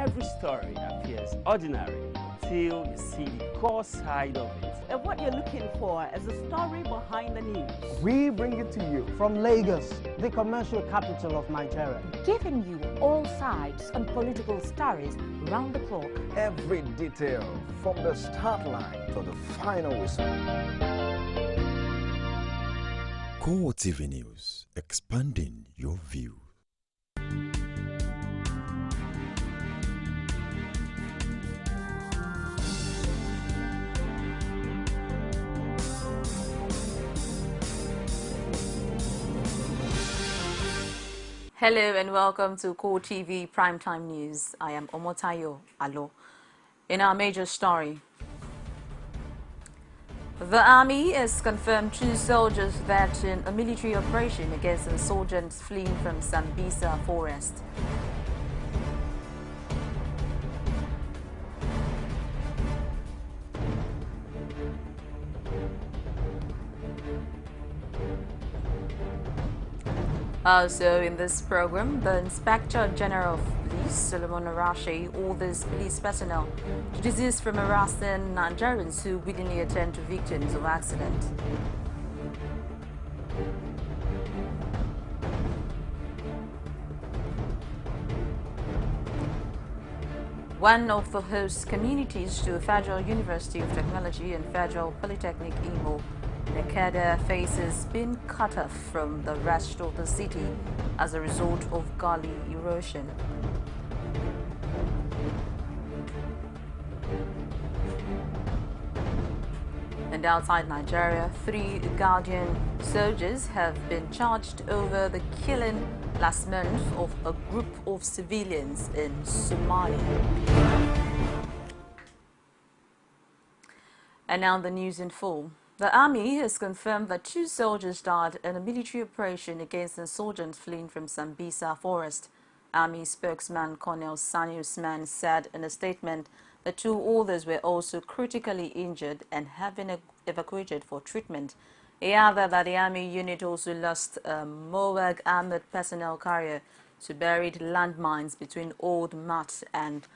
every story appears ordinary till you see the core side of it. And what you're looking for is the story behind the news. We bring it to you from Lagos, the commercial capital of Nigeria. Giving you all sides and political stories round the clock. Every detail from the start line to the final whistle. CoreTV News, expanding your view. Hello and welcome to CoreTV Primetime News. I am Omotayo Alo. In our major story, the army has confirmed 2 soldiers that in a military operation against insurgents fleeing from Sambisa forest. Also in this program, the Inspector General of Police, Solomon Arashi, orders police personnel to desist from harassing Nigerians who willingly attend to victims of accident. One of the host communities to Federal University of Technology and Federal Polytechnic Imo, Nekada faces being cut off from the rest of the city as a result of gully erosion. And outside Nigeria, 3 Guardian soldiers have been charged over the killing last month of a group of civilians in Somalia. And now the news in full. The army has confirmed that 2 soldiers died in a military operation against insurgents fleeing from Sambisa forest. Army spokesman Colonel Sani Usman said in a statement that 2 others were also critically injured and have been evacuated for treatment. He added that the army unit also lost a Moag armored personnel carrier to buried landmines between Old Mat and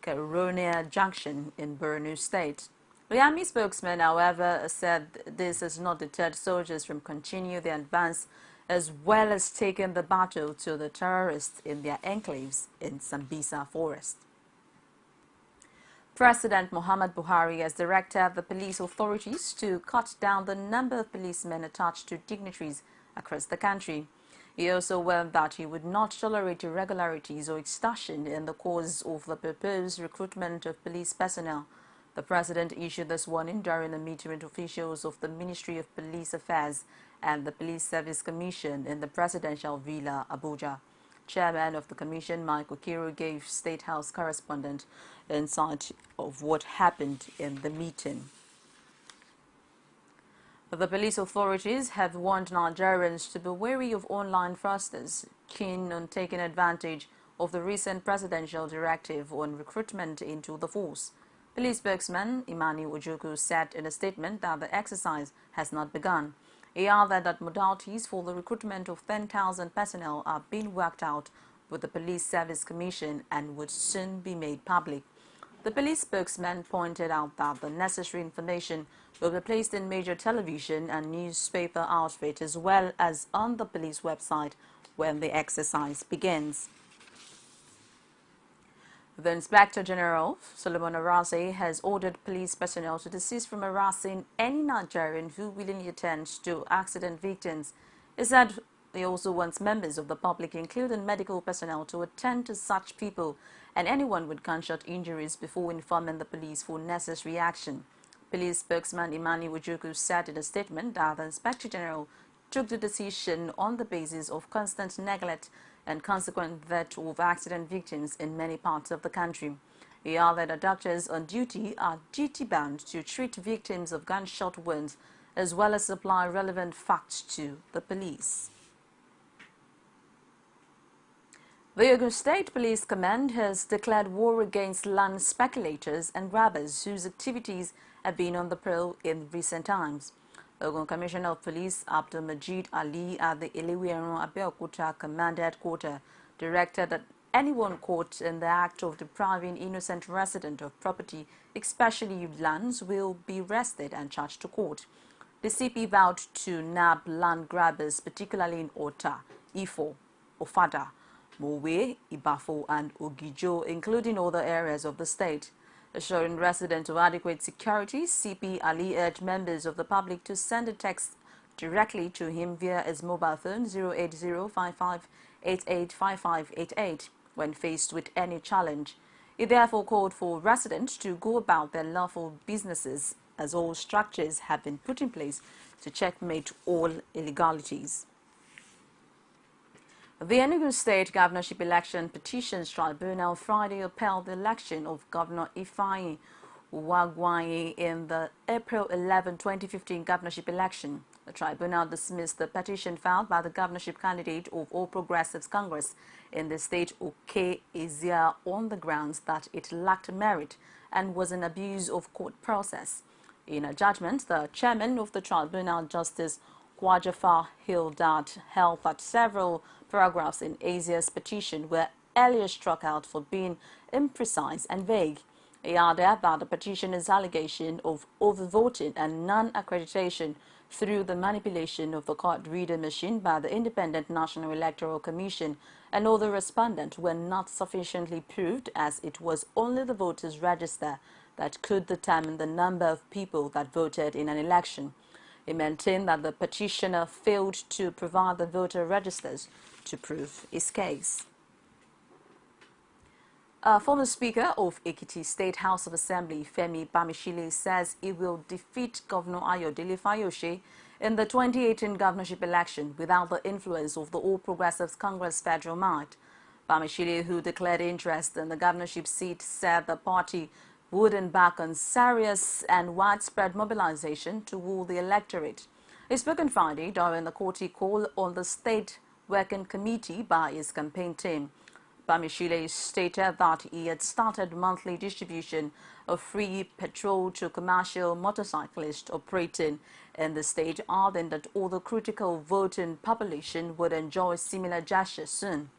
Karonia Junction in Borno State. The army spokesman, however, said this has not deterred soldiers from continuing their advance, as well as taking the battle to the terrorists in their enclaves in Sambisa forest. President Muhammad Buhari has directed the police authorities to cut down the number of policemen attached to dignitaries across the country. He also warned that he would not tolerate irregularities or extortion in the course of the proposed recruitment of police personnel. The president issued this warning during a meeting with officials of the Ministry of Police Affairs and the Police Service Commission in the Presidential Villa, Abuja. Chairman of the commission, Mike Okiru, gave State House correspondent insight of what happened in the meeting. The police authorities have warned Nigerians to be wary of online fraudsters, keen on taking advantage of the recent presidential directive on recruitment into the force. Police spokesman Imani Ojuku said in a statement that the exercise has not begun. He added that modalities for the recruitment of 10,000 personnel are being worked out with the Police Service Commission and would soon be made public. The police spokesman pointed out that the necessary information will be placed in major television and newspaper outfit as well as on the police website when the exercise begins. The Inspector General, Solomon Arashi, has ordered police personnel to desist from harassing any Nigerian who willingly attends to accident victims. He said he also wants members of the public, including medical personnel, to attend to such people and anyone with gunshot injuries before informing the police for necessary action. Police spokesman Imani Wujuku said in a statement that the Inspector General took the decision on the basis of constant neglect and consequent death of accident victims in many parts of the country. He added that doctors on duty are duty-bound to treat victims of gunshot wounds as well as supply relevant facts to the police. The Ogun State Police Command has declared war against land speculators and robbers whose activities have been on the prowl in recent times. Ogun Commissioner of Police Abdul Majid Ali at the Elewiran Abeokuta Command Headquarters directed that anyone caught in the act of depriving innocent resident of property, especially lands, will be arrested and charged to court. The CP vowed to nab land grabbers, particularly in Ota, Ifo, Ofada, Mowe, Ibafo and Ogijo, including other areas of the state. Assuring residents of adequate security, CP Ali urged members of the public to send a text directly to him via his mobile phone 08055885588 when faced with any challenge. He therefore called for residents to go about their lawful businesses, as all structures have been put in place to checkmate all illegalities. The Enugu State Governorship Election Petitions Tribunal Friday upheld the election of Governor Ifeanyi Uwagwanye in the April 11, 2015 governorship election. The tribunal dismissed the petition filed by the governorship candidate of All Progressives Congress in the state, Oke Ezia, on the grounds that it lacked merit and was an abuse of court process. In a judgment, the chairman of the tribunal, Justice Kwajafar Hildad, held that several paragraphs in Ezia's petition were earlier struck out for being imprecise and vague. He added that the petitioner's allegation of overvoting and non-accreditation through the manipulation of the card reader machine by the Independent National Electoral Commission and other respondents were not sufficiently proved, as it was only the voters' register that could determine the number of people that voted in an election. He maintained that the petitioner failed to provide the voter registers to prove his case. Former Speaker of Ekiti State House of Assembly, Femi Bamishile, says he will defeat Governor Ayodele Fayose in the 2018 governorship election without the influence of the All Progressives Congress federal might. Bamishile, who declared interest in the governorship seat, said the party would embark on serious and widespread mobilization to woo the electorate. He spoke on Friday during the courtesy call on the State Working Committee by his campaign team. Bamishile stated that he had started monthly distribution of free petrol to commercial motorcyclists operating in the state, adding that all the critical voting population would enjoy similar gestures soon.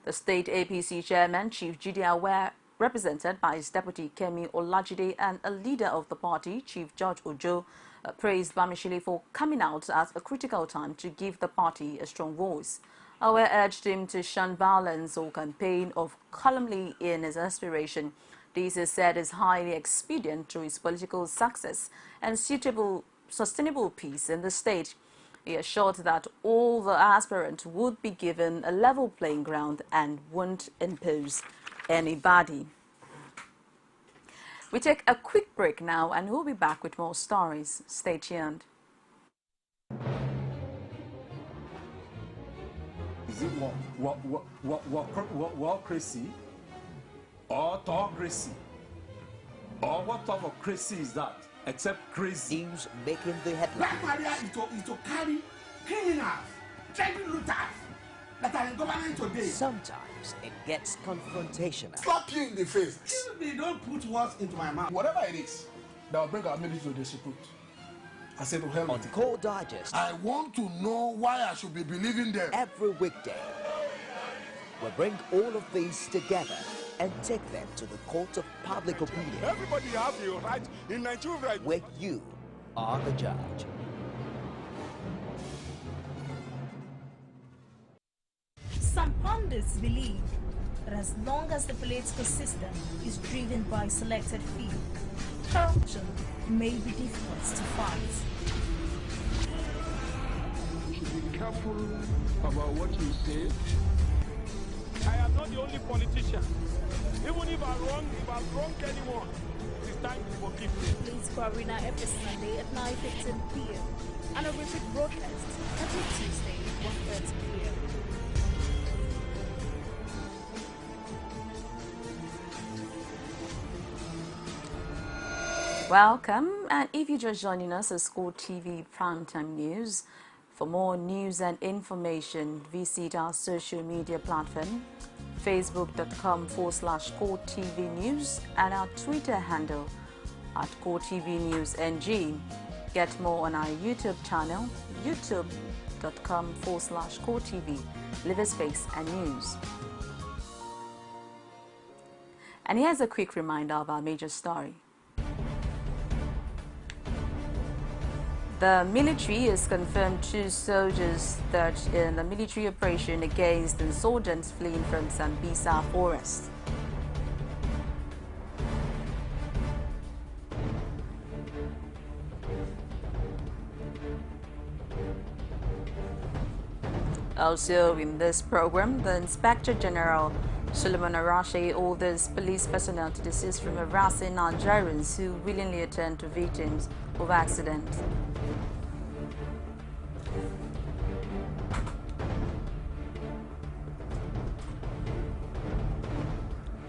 The state APC chairman, Chief Jide Awer, represented by his deputy Kemi Olajide, and a leader of the party, Chief George Ojo, praised Bamishile for coming out at a critical time to give the party a strong voice. Awer urged him to shun violence or campaign of calumny in his aspiration. This, he said, is highly expedient to his political success and sustainable peace in the state. He assured that all the aspirants would be given a level playing ground and won't impose anybody. We take a quick break now and we'll be back with more stories. Stay tuned. Is it crazy or autocracy? Or what type of crazy is that? Except crazy. News making the headlines. Black Maria is to carry criminals, trading looters that are in government today. Sometimes it gets confrontational. Slap you in the face. Excuse me, don't put words into my mouth. Whatever it is that will bring our military to disrepute, I say to hell on Core Digest. I want to know why I should be believing them. Every weekday, we'll bring all of these together and take them to the court of public opinion. Everybody have the right in Nigeria, where you are the judge. Some pundits believe that as long as the political system is driven by selected few, corruption may be difficult to fight. You should be careful about what you say. I am not the only politician. Even if I've wronged anyone, it's time to forgive me. Please call Arena every Sunday at 9:15 p.m. and a repeat broadcast every Tuesday at 1:30 p.m. Welcome, and if you're just joining us, it's CoreTV Primetime News. For more news and information, visit our social media platform, facebook.com/CoreTV News, and our Twitter handle at CoreTV News NG. Get more on our YouTube channel, youtube.com/CoreTV, Live Space and News. And here's a quick reminder of our major story. The military has confirmed 2 soldiers died in the military operation against insurgents fleeing from Sambisa forest. Also in this program, the Inspector General Solomon Arashi orders police personnel to desist from harassing Nigerians who willingly attend to victims of accidents.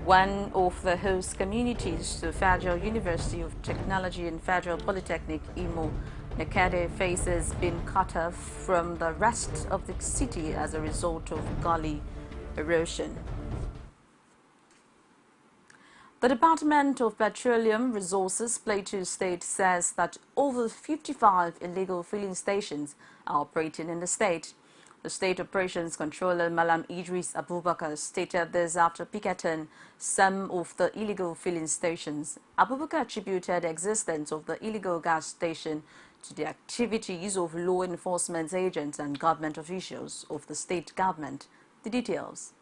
One of the host communities, the Federal University of Technology and Federal Polytechnic, IMO, Nekede, faces being cut off from the rest of the city as a result of gully erosion. The Department of Petroleum Resources, Plateau State, says that over 55 illegal filling stations are operating in the state. The State Operations Controller, Malam Idris Abubakar, stated this after picketing some of the illegal filling stations. Abubakar attributed the existence of the illegal gas station to the activities of law enforcement agents and government officials of the state government. The details.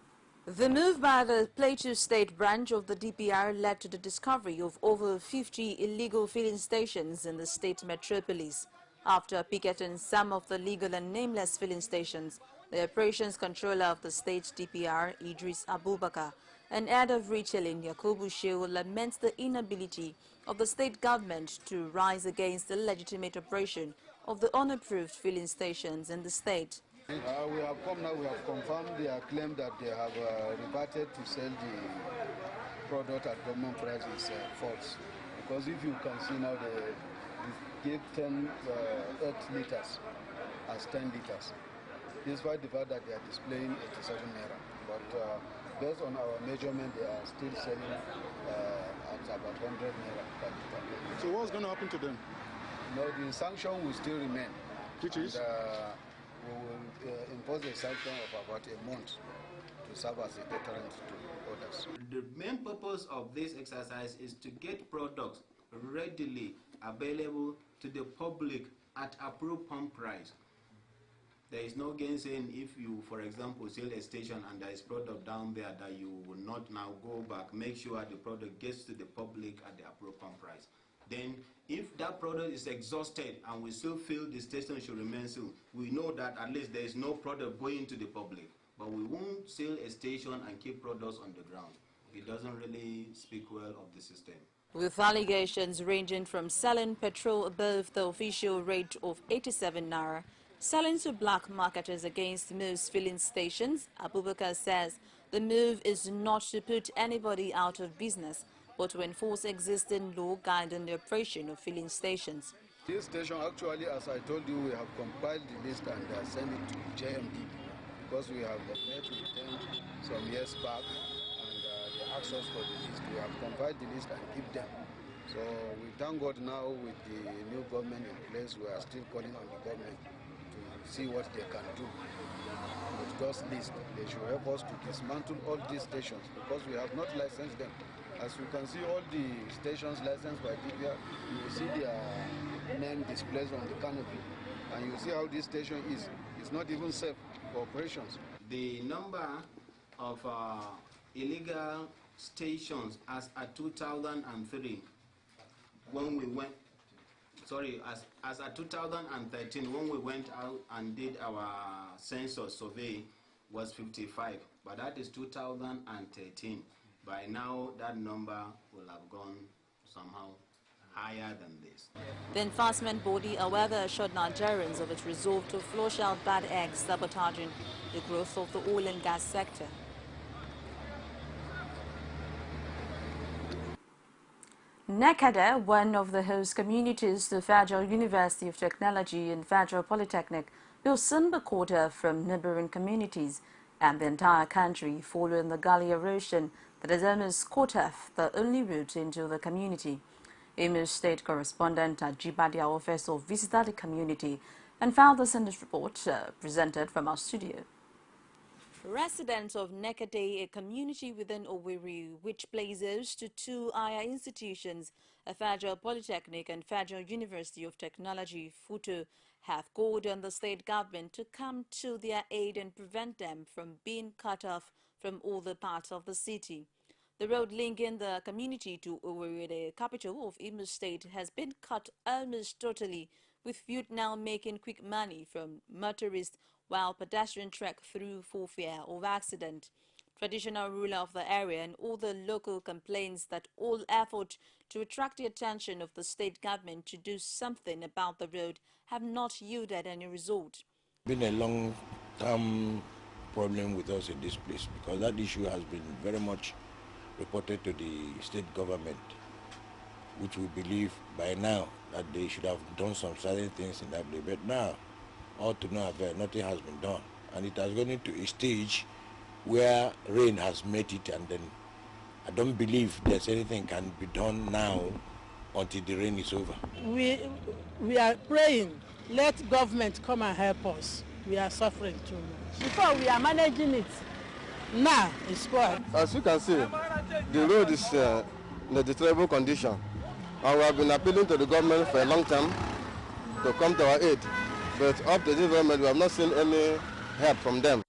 The move by the Plateau State branch of the DPR led to the discovery of over 50 illegal filling stations in the state metropolis. After picketing some of the legal and nameless filling stations, the operations controller of the state DPR, Idris Abubakar, and head of retailing, Yakubu Shehu, laments the inability of the state government to rise against the legitimate operation of the unapproved filling stations in the state. We have come now, we have confirmed their claim that they have reverted to sell the product at government price is false. Because if you can see now, they give 8 liters as 10 liters. Despite the fact that they are displaying 87 naira. But based on our measurement, they are still selling at about 100 naira per liter. So what's going to happen to them? No, the sanction will still remain. Which is? We will impose a sanction of about a month to serve as a deterrent to others. The main purpose of this exercise is to get products readily available to the public at approved pump price. There is no gainsaying if you, for example, sell a station and there is product down there that you will not now go back. Make sure the product gets to the public at the approved pump price. Then, if that product is exhausted and we still feel the station should remain sealed, we know that at least there is no product going to the public. But we won't sell a station and keep products on the ground. It doesn't really speak well of the system. With allegations ranging from selling petrol above the official rate of 87 naira, selling to black marketers against most filling stations, Abubakar says the move is not to put anybody out of business, but to enforce existing law guiding the operation of filling stations. This station, actually, as I told you, we have compiled the list and sent it to JMD because we have met with them some years back and they asked us for the list. We have compiled the list and give them. So we thank God now with the new government in place, we are still calling on the government to see what they can do. With those lists, they should help us to dismantle all these stations because we have not licensed them. As you can see, all the stations licensed by DPR, you will see their name displayed on the canopy. And you see how this station is. It's not even safe for operations. The number of illegal stations as at 2003, when we went, as at 2013, when we went out and did our census survey, was 55. But that is 2013. By now, that number will have gone somehow higher than this. The enforcement body, however, assured Nigerians of its resolve to flush out bad eggs, sabotaging the growth of the oil and gas sector. Nekede, one of the host communities, the Federal University of Technology and Federal Polytechnic, will soon be cut off from neighboring communities and the entire country following the gully erosion that has almost cut off the only route into the community. Imo State correspondent Ajibade Aofeso visited the community and found this in this report presented from our studio. Residents of Nekade, a community within Owerri, which places to two higher institutions, a Federal Polytechnic and Federal University of Technology, FUTO, have called on the state government to come to their aid and prevent them from being cut off from other parts of the city. The road linking the community to Owerri, the capital of Imo State, has been cut almost totally, with youth now making quick money from motorists while pedestrians trek through for fear of accident. Traditional ruler of the area and all the local complaints that all effort to attract the attention of the state government to do something about the road have not yielded any result. Been a long-term problem with us in this place because that issue has been very much reported to the state government, which we believe by now that they should have done some certain things in that place. But now, all to no avail, nothing has been done. And it has gone into a stage where rain has met it, and then I don't believe there's anything can be done now until the rain is over. We are praying, let government come and help us. We are suffering too much. Before we are managing it. Now it's spoiled. As you can see, the road is in a deplorable condition. And we have been appealing to the government for a long time to come to our aid. But up to this moment, we have not seen any help from them.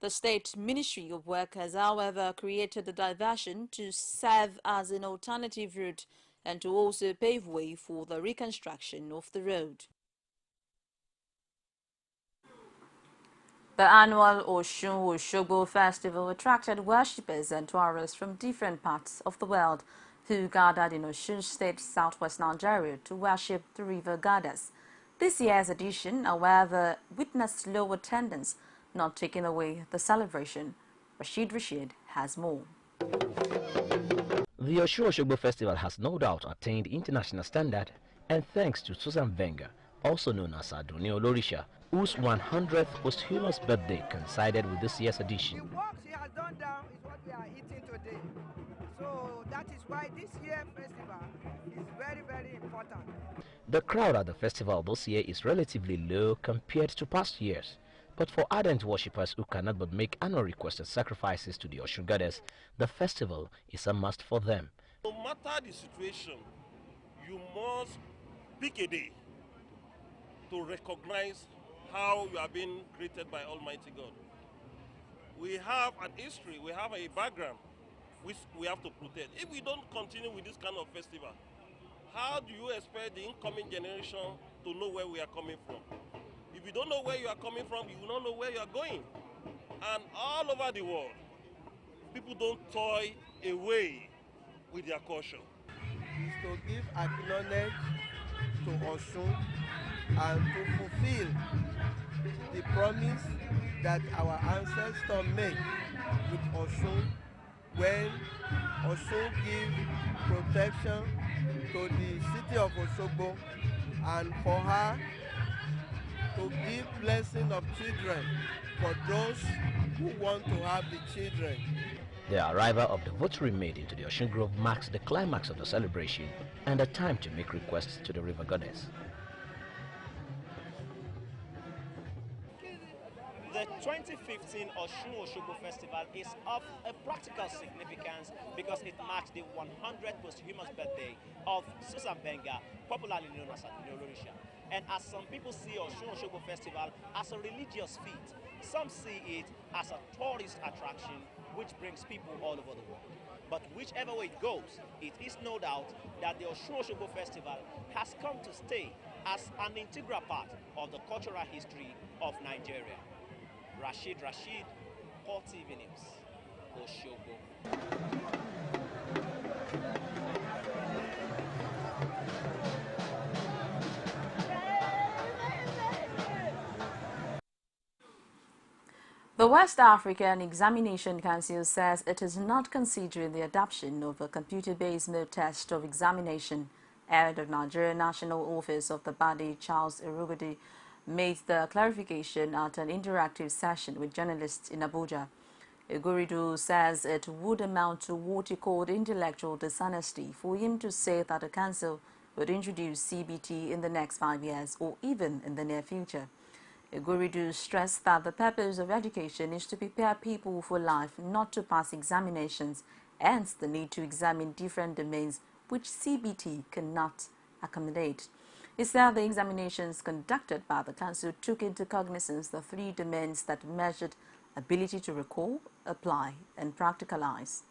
The State Ministry of Work has, however, created the diversion to serve as an alternative route and to also pave way for the reconstruction of the road. The annual Osun-Osogbo Festival attracted worshippers and tourists from different parts of the world who gathered in Osun State, southwest Nigeria, to worship the river goddess. This year's edition, however, witnessed low attendance, not taking away the celebration. Rashid has more. The Osun-Osogbo Festival has no doubt attained international standard, and thanks to Susan Wenger, also known as Adoni Olorisha, whose 100th posthumous birthday coincided with this year's edition. The work she has done down is what we are eating today. So that is why this year's festival is very, very important. The crowd at the festival this year is relatively low compared to past years. But for ardent worshippers who cannot but make annual requested sacrifices to the Osun goddess, the festival is a must for them. No matter the situation, you must pick a day to recognize how you are being created by Almighty God. We have an history, we have a background which we have to protect. If we don't continue with this kind of festival, how do you expect the incoming generation to know where we are coming from? If you don't know where you are coming from, you will not know where you are going. And all over the world, people don't toy away with their culture. Is to give acknowledgement to Osun and to fulfill the promise that our ancestors made with Osun when Osun gave protection to the city of Osogbo, and for her to give blessing of children for those who want to have the children. The arrival of the votary maid into the Osun Grove marks the climax of the celebration and a time to make requests to the river goddess. The 2015 Osun-Osogbo Festival is of a practical significance because it marks the 100th posthumous birthday of Susan Wenger, popularly known as Adoni Olorisha. And as some people see Osun-Osogbo Festival as a religious feat, some see it as a tourist attraction which brings people all over the world. But whichever way it goes, it is no doubt that the Osun-Osogbo Festival has come to stay as an integral part of the cultural history of Nigeria. Rashid, CoreTV News, Osogbo. The West African Examination Council says it is not considering the adoption of a computer-based mode test of examination. Head of Nigeria National Office of the body, Charles Erugudi, made the clarification at an interactive session with journalists in Abuja. Eguridu says it would amount to what he called intellectual dishonesty for him to say that the council would introduce CBT in the next 5 years or even in the near future. Iguridu stressed that the purpose of education is to prepare people for life, not to pass examinations, hence the need to examine different domains which CBT cannot accommodate. He said the examinations conducted by the Council took into cognizance the 3 domains that measured ability to recall, apply, and practicalize.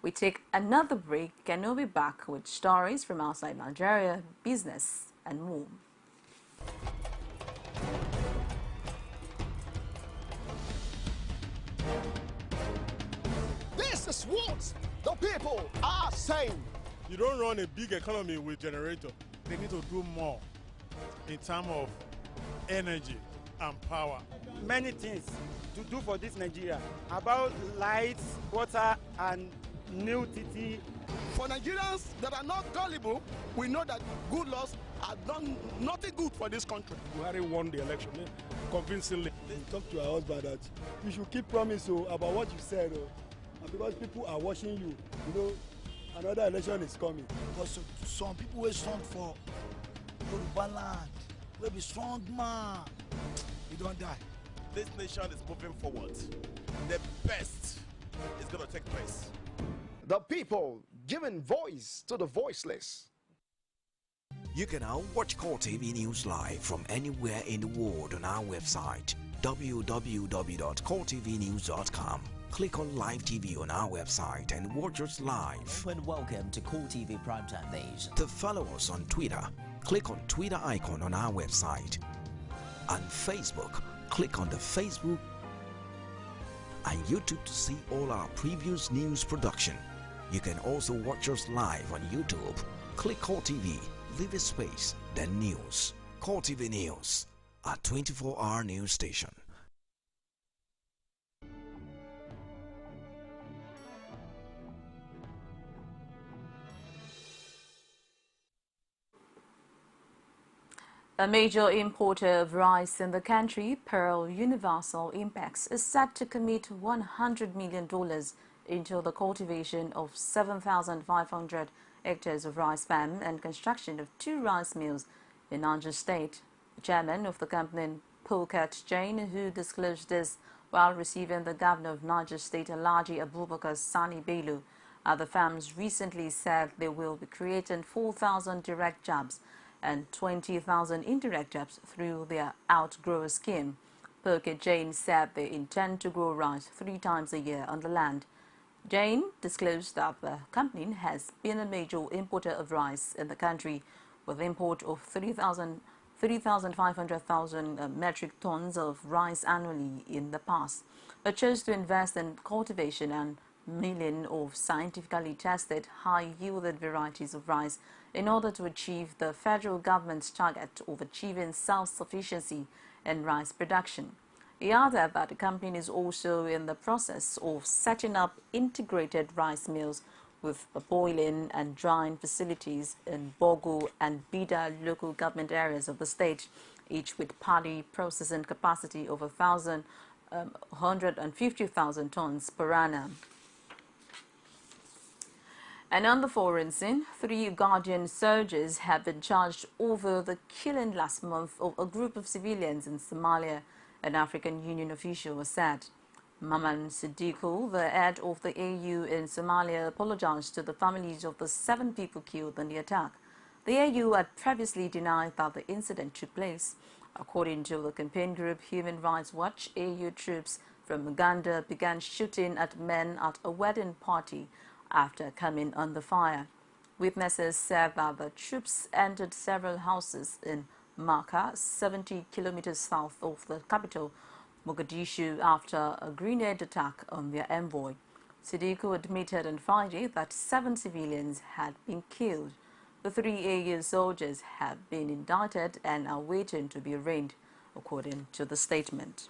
We take another break and we'll be back with stories from outside Nigeria, business, and more. This is what the people are saying. You don't run a big economy with generator. They need to do more in terms of energy and power. Many things to do for this Nigeria about lights, water, and new TT. For Nigerians that are not gullible, we know that good laws have done nothing good for this country. Buhari won the election convincingly. Talk to our husband that you should keep promise about what you said, and because people are watching you, you know, another election is coming. Because some people will strong for Yoruba land, will be strong man, you don't die. This nation is moving forward. The best is going to take place. The people giving voice to the voiceless. You can now watch CoreTV News live from anywhere in the world on our website www.coretvnews.com. Click on Live TV on our website and watch us live. And welcome to CoreTV Primetime Days. To follow us on Twitter, click on Twitter icon on our website. On Facebook, click on the Facebook and YouTube to see all our previous news production. You can also watch us live on YouTube. Click CoreTV, leave a space, then news. CoreTV News, a 24-hour news station. A major importer of rice in the country, Pearl Universal Impex, is set to commit $100 million into the cultivation of 7,500 hectares of rice farm and construction of 2 rice mills in Niger State. The chairman of the company, Pulkat Jain, who disclosed this while receiving the governor of Niger State, Alhaji Abubakar Sani Bello, the farms recently said they will be creating 4,000 direct jobs and 20,000 indirect jobs through their outgrower scheme. Pulkat Jain said they intend to grow rice 3 times a year on the land. Jain disclosed that the company has been a major importer of rice in the country, with import of 3,500,000 metric tons of rice annually in the past, but chose to invest in cultivation and milling of scientifically tested, high-yielded varieties of rice in order to achieve the federal government's target of achieving self-sufficiency in rice production. He added that the company is also in the process of setting up integrated rice mills with boiling and drying facilities in Bogo and Bida local government areas of the state, each with paddy processing capacity of 150,000 tons per annum. And on the foreign scene, 3 Guardian soldiers have been charged over the killing last month of a group of civilians in Somalia, an African Union official said. Maman Siddiqui, the head of the AU in Somalia, apologized to the families of the 7 people killed in the attack. The AU had previously denied that the incident took place. According to the campaign group Human Rights Watch, AU troops from Uganda began shooting at men at a wedding party after coming under fire. Witnesses said that the troops entered several houses in Maka, 70 kilometers south of the capital, Mogadishu, after a grenade attack on their envoy. Siddiqui admitted on Friday that 7 civilians had been killed. The 3 AU soldiers have been indicted and are waiting to be arraigned, according to the statement.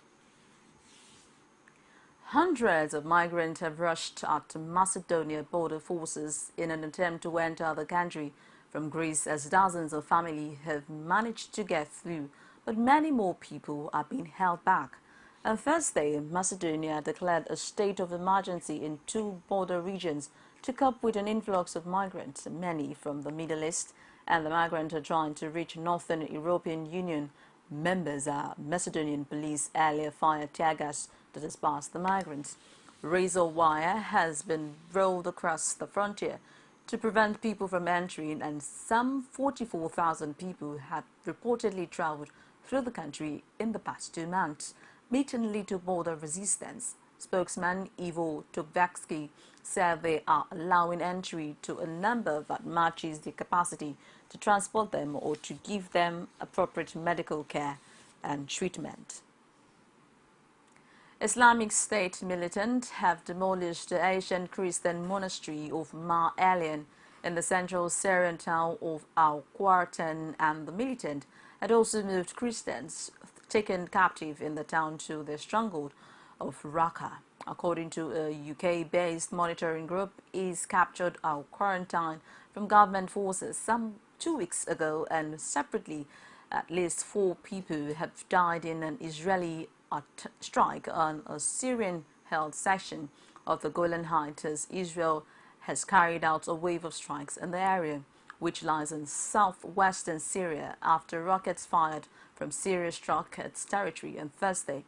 Hundreds of migrants have rushed at Macedonia border forces in an attempt to enter the country from Greece, as dozens of families have managed to get through, but many more people are being held back. On Thursday, Macedonia declared a state of emergency in 2 border regions to cope with an influx of migrants, many from the Middle East, and the migrants are trying to reach Northern European Union members of Macedonian police earlier fired tear gas to disperse the migrants. Razor wire has been rolled across the frontier to prevent people from entering, and some 44,000 people have reportedly traveled through the country in the past 2 months, meeting little border resistance. Spokesman Ivo Tokvaksky said they are allowing entry to a number that matches the capacity to transport them or to give them appropriate medical care and treatment. Islamic State militants have demolished the ancient Christian monastery of Mar Elian in the central Syrian town of Al-Qartan, and the militant had also moved Christians taken captive in the town to their stronghold of Raqqa. According to a UK-based monitoring group, is captured Al-Qartan from government forces some 2 weeks ago, and separately, at least 4 people have died in an Israeli strike on a Syrian-held section of the Golan Heights, as Israel has carried out a wave of strikes in the area, which lies in southwestern Syria, after rockets fired from Syria struck its territory on Thursday.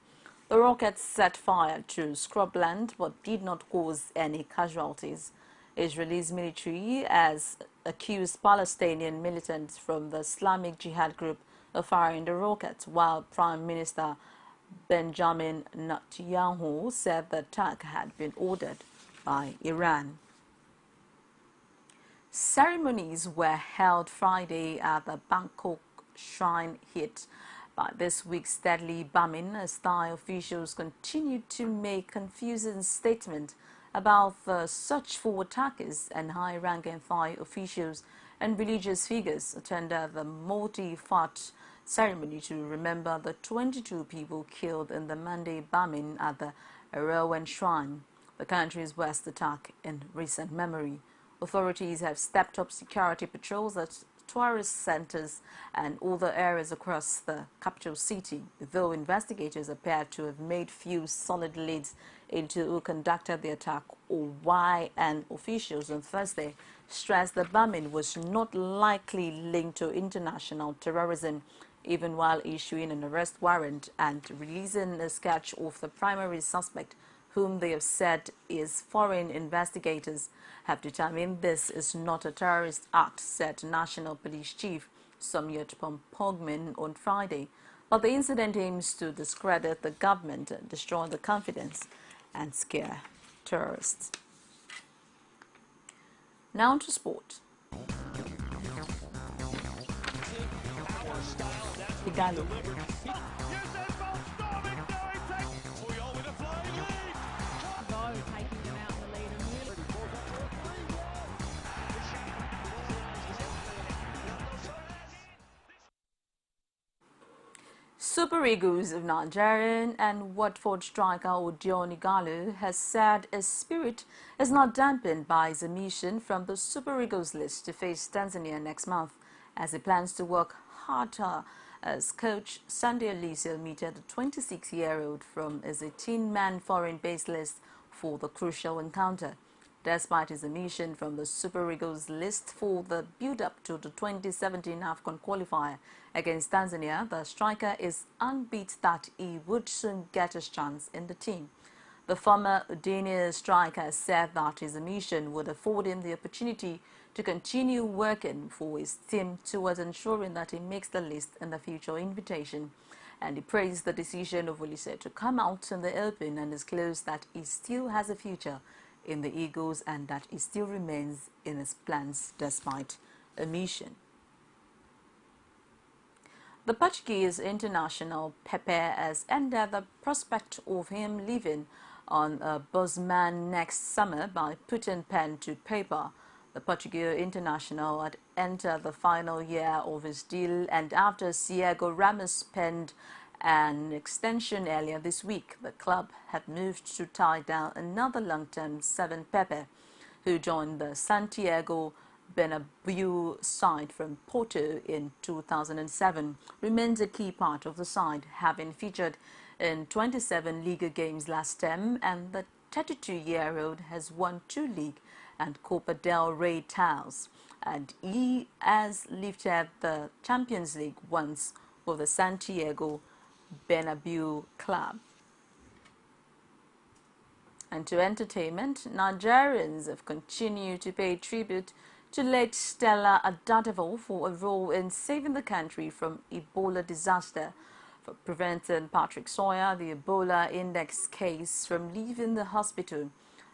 The rockets set fire to scrubland but did not cause any casualties. Israel's military has accused Palestinian militants from the Islamic Jihad group of firing the rockets, while Prime Minister Benjamin Netanyahu said the attack had been ordered by Iran. Ceremonies were held Friday at the Bangkok shrine hit by this week's deadly bombing, as Thai officials continued to make confusing statements about the search for attackers, and high-ranking Thai officials and religious figures attended the multi-part ceremony to remember the 22 people killed in the Monday bombing at the Erawan Shrine, the country's worst attack in recent memory. Authorities have stepped up security patrols at tourist centers and other areas across the capital city, though investigators appear to have made few solid leads into who conducted the attack or why, and officials on Thursday stressed the bombing was not likely linked to international terrorism, even while issuing an arrest warrant and releasing a sketch of the primary suspect, whom they have said is foreign. Investigators have determined this is not a terrorist act, said National Police Chief Somyot Pompogmin on Friday. But the incident aims to discredit the government, destroy the confidence, and scare terrorists. Now to sport. Igalo. Super Eagles of Nigerian and Watford striker Odion Igalo has said his spirit is not dampened by his omission from the Super Eagles list to face Tanzania next month, as he plans to work harder as coach Sunday Alisi omitted the 26-year-old from his 18-man foreign-based list for the crucial encounter. Despite his omission from the Super Eagles list for the build-up to the 2017 AFCON qualifier against Tanzania, the striker is unbeat that he would soon get his chance in the team. The former Udinese striker said that his omission would afford him the opportunity to continue working for his team towards ensuring that he makes the list in the future invitation. And he praised the decision of Olise to come out in the open and disclose that he still has a future in the Eagles and that he still remains in his plans despite omission. The Portuguese international Pepe has ended the prospect of him leaving on a Bosman next summer by putting pen to paper. The Portuguese international had entered the final year of his deal, and after Diego Ramos penned an extension earlier this week, the club had moved to tie down another long-term Seven Pepe, who joined the Santiago Bernabeu side from Porto in 2007, remains a key part of the side, having featured in 27 Liga games last term, and the 32-year-old has won 2 league and Copa del Rey titles, and he has lifted the Champions League once for the Santiago Bernabeu club. And to entertainment, Nigerians have continued to pay tribute to late Stella Adadevoh for a role in saving the country from Ebola disaster, for preventing Patrick Sawyer, the Ebola index case, from leaving the hospital.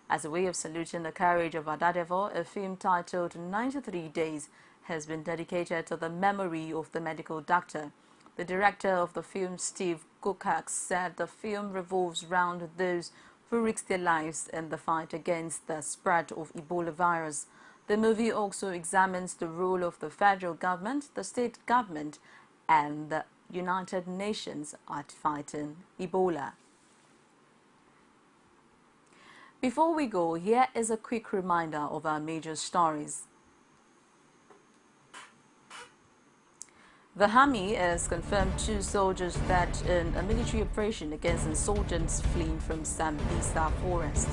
As a way of saluting the courage of Adadevoh, a film titled 93 Days has been dedicated to the memory of the medical doctor. The director of the film, Steve Cook, said the film revolves around those who risk their lives in the fight against the spread of Ebola virus. The movie also examines the role of the federal government, the state government, and the United Nations at fighting Ebola. Before we go, here is a quick reminder of our major stories. The army has confirmed 2 soldiers that in a military operation against insurgents fleeing from Sambisa forest.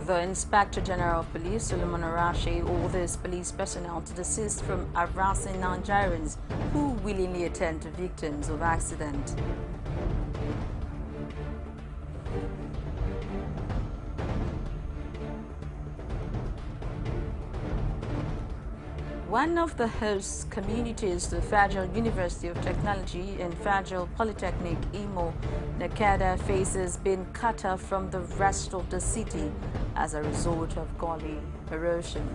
The Inspector General of Police, Solomon Arashi, orders police personnel to desist from harassing Nigerians who willingly attend to victims of accident. One of the host communities, the Federal University of Technology and Federal Polytechnic, Imo, Nakada, faces being cut off from the rest of the city as a result of gully erosion.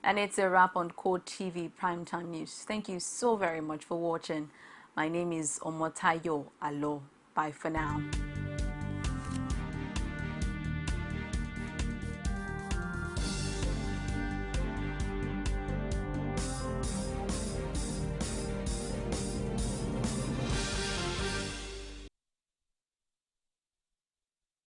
And it's a wrap on CoreTV Primetime News. Thank you so very much for watching. My name is Omotayo Alo. Bye for now.